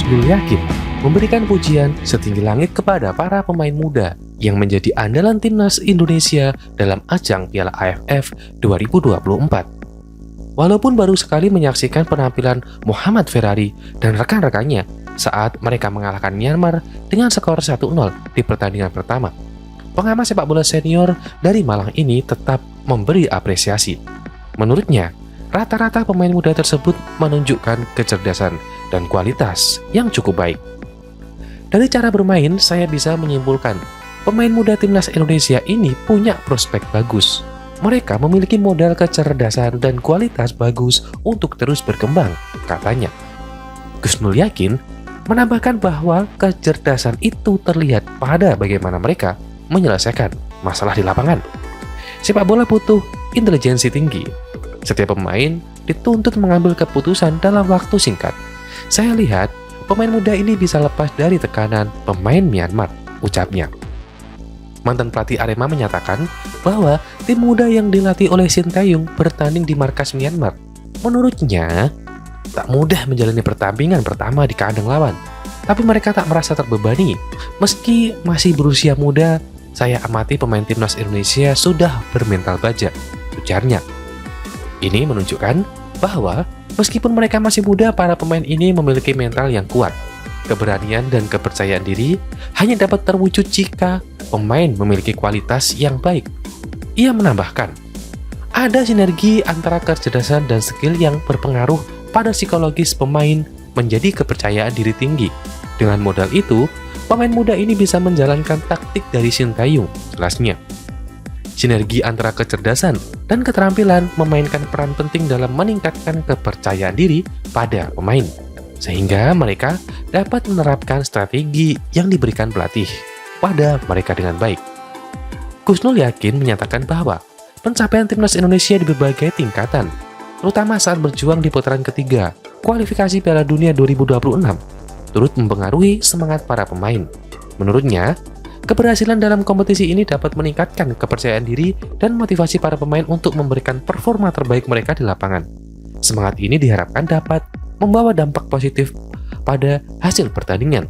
Nur Yakin memberikan pujian setinggi langit kepada para pemain muda yang menjadi andalan timnas Indonesia dalam ajang Piala AFF 2024. Walaupun baru sekali menyaksikan penampilan Muhammad Ferrari dan rekan-rekannya saat mereka mengalahkan Myanmar dengan skor 1-0 di pertandingan pertama, pengamat sepak bola senior dari Malang ini tetap memberi apresiasi. Menurutnya, rata-rata pemain muda tersebut menunjukkan kecerdasan dan kualitas yang cukup baik. Dari cara bermain, saya bisa menyimpulkan pemain muda timnas Indonesia ini punya prospek bagus. Mereka memiliki modal kecerdasan dan kualitas bagus untuk terus berkembang, katanya. Gus Nur Yakin menambahkan bahwa kecerdasan itu terlihat pada bagaimana mereka menyelesaikan masalah di lapangan. Sepak bola butuh intelijensi tinggi. Setiap pemain dituntut mengambil keputusan dalam waktu singkat. Saya lihat pemain muda ini bisa lepas dari tekanan pemain Myanmar, ucapnya. Mantan pelatih Arema menyatakan bahwa tim muda yang dilatih oleh Sintayong bertanding di markas Myanmar. Menurutnya, tak mudah menjalani pertandingan pertama di kandang lawan. Tapi mereka tak merasa terbebani. Meski masih berusia muda, saya amati pemain timnas Indonesia sudah bermental baja, ujarnya. Ini menunjukkan bahwa meskipun mereka masih muda, para pemain ini memiliki mental yang kuat. Keberanian dan kepercayaan diri hanya dapat terwujud jika pemain memiliki kualitas yang baik. Ia menambahkan, ada sinergi antara kecerdasan dan skill yang berpengaruh pada psikologis pemain menjadi kepercayaan diri tinggi. Dengan modal itu, pemain muda ini bisa menjalankan taktik dari Sintayong, jelasnya. Sinergi antara kecerdasan dan keterampilan memainkan peran penting dalam meningkatkan kepercayaan diri pada pemain, sehingga mereka dapat menerapkan strategi yang diberikan pelatih pada mereka dengan baik. Gus Nur Yakin menyatakan bahwa pencapaian timnas Indonesia di berbagai tingkatan, terutama saat berjuang di putaran ketiga kualifikasi Piala Dunia 2026, turut mempengaruhi semangat para pemain. Menurutnya, keberhasilan dalam kompetisi ini dapat meningkatkan kepercayaan diri dan motivasi para pemain untuk memberikan performa terbaik mereka di lapangan. Semangat ini diharapkan dapat membawa dampak positif pada hasil pertandingan,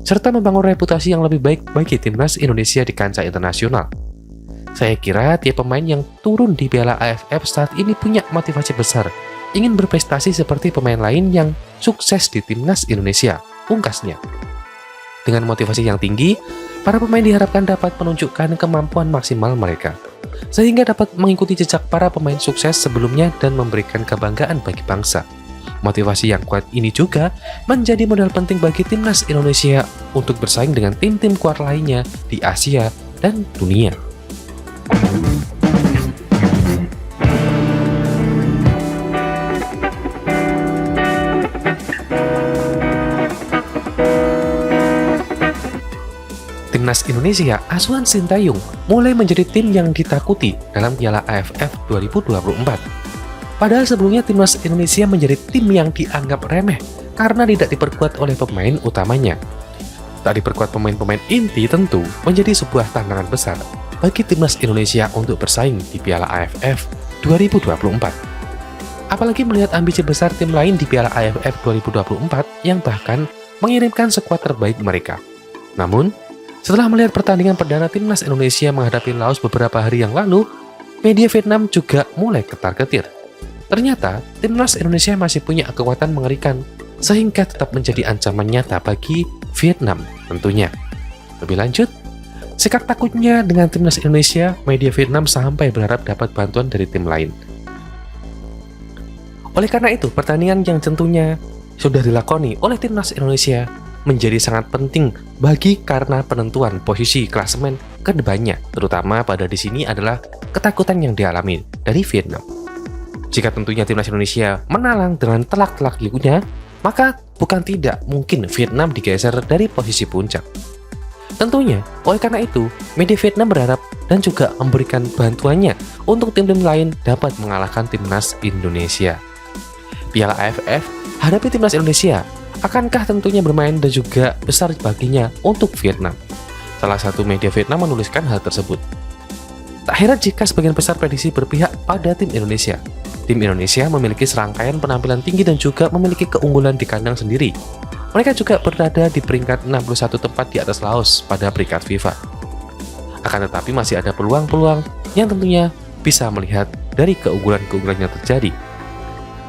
serta membangun reputasi yang lebih baik bagi timnas Indonesia di kancah internasional. Saya kira tiap pemain yang turun di Piala AFF saat ini punya motivasi besar, ingin berprestasi seperti pemain lain yang sukses di timnas Indonesia, pungkasnya. Dengan motivasi yang tinggi, para pemain diharapkan dapat menunjukkan kemampuan maksimal mereka, sehingga dapat mengikuti jejak para pemain sukses sebelumnya dan memberikan kebanggaan bagi bangsa. Motivasi yang kuat ini juga menjadi modal penting bagi timnas Indonesia untuk bersaing dengan tim-tim kuat lainnya di Asia dan dunia. Timnas Indonesia asuhan Sintayong mulai menjadi tim yang ditakuti dalam Piala AFF 2024. Padahal sebelumnya timnas Indonesia menjadi tim yang dianggap remeh karena tidak diperkuat oleh pemain utamanya. Tak diperkuat pemain-pemain inti tentu menjadi sebuah tantangan besar bagi timnas Indonesia untuk bersaing di Piala AFF 2024. Apalagi melihat ambisi besar tim lain di Piala AFF 2024 yang bahkan mengirimkan skuad terbaik mereka. Namun, setelah melihat pertandingan perdana timnas Indonesia menghadapi Laos beberapa hari yang lalu, media Vietnam juga mulai ketar-ketir. Ternyata, timnas Indonesia masih punya kekuatan mengerikan, sehingga tetap menjadi ancaman nyata bagi Vietnam tentunya. Lebih lanjut, sikap takutnya dengan timnas Indonesia, media Vietnam sampai berharap dapat bantuan dari tim lain. Oleh karena itu, pertandingan yang tentunya sudah dilakoni oleh timnas Indonesia menjadi sangat penting bagi karena penentuan posisi klasemen ke depannya, terutama pada di sini adalah ketakutan yang dialami dari Vietnam. Jika tentunya timnas Indonesia menalang dengan telak-telak liunya, maka bukan tidak mungkin Vietnam digeser dari posisi puncak. Tentunya, oleh karena itu, media Vietnam berharap dan juga memberikan bantuannya untuk tim-tim lain dapat mengalahkan timnas Indonesia. Piala AFF hadapi timnas Indonesia, akankah tentunya bermain dan juga besar baginya untuk Vietnam? Salah satu media Vietnam menuliskan hal tersebut. Tak heran jika sebagian besar prediksi berpihak pada tim Indonesia. Tim Indonesia memiliki serangkaian penampilan tinggi dan juga memiliki keunggulan di kandang sendiri. Mereka juga berada di peringkat 61 tempat di atas Laos pada peringkat FIFA. Akan tetapi masih ada peluang-peluang yang tentunya bisa melihat dari keunggulan-keunggulan yang terjadi.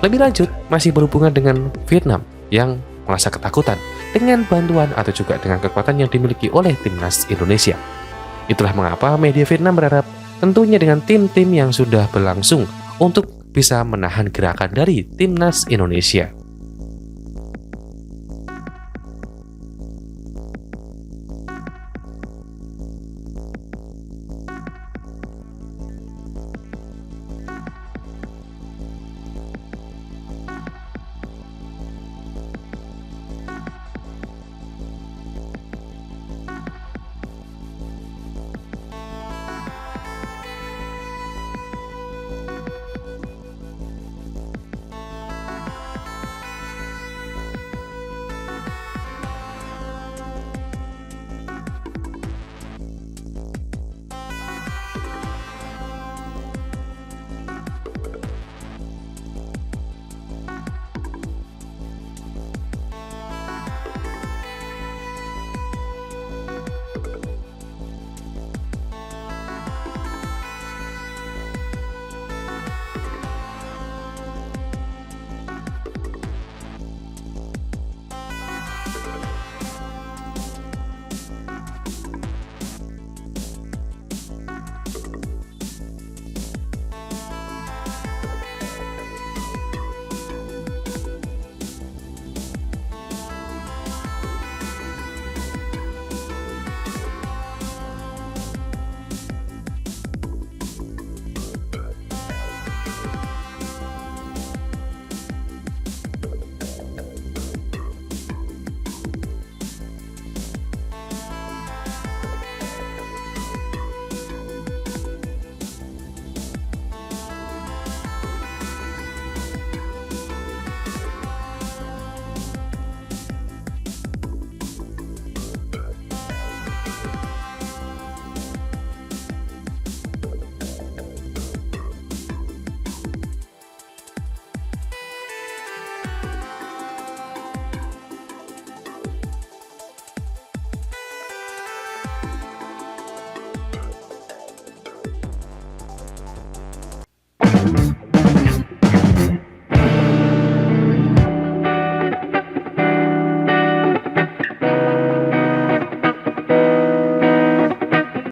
Lebih lanjut, masih berhubungan dengan Vietnam yang merasa ketakutan dengan bantuan atau juga dengan kekuatan yang dimiliki oleh timnas Indonesia. Itulah mengapa media Vietnam berharap tentunya dengan tim-tim yang sudah berlangsung untuk bisa menahan gerakan dari timnas Indonesia.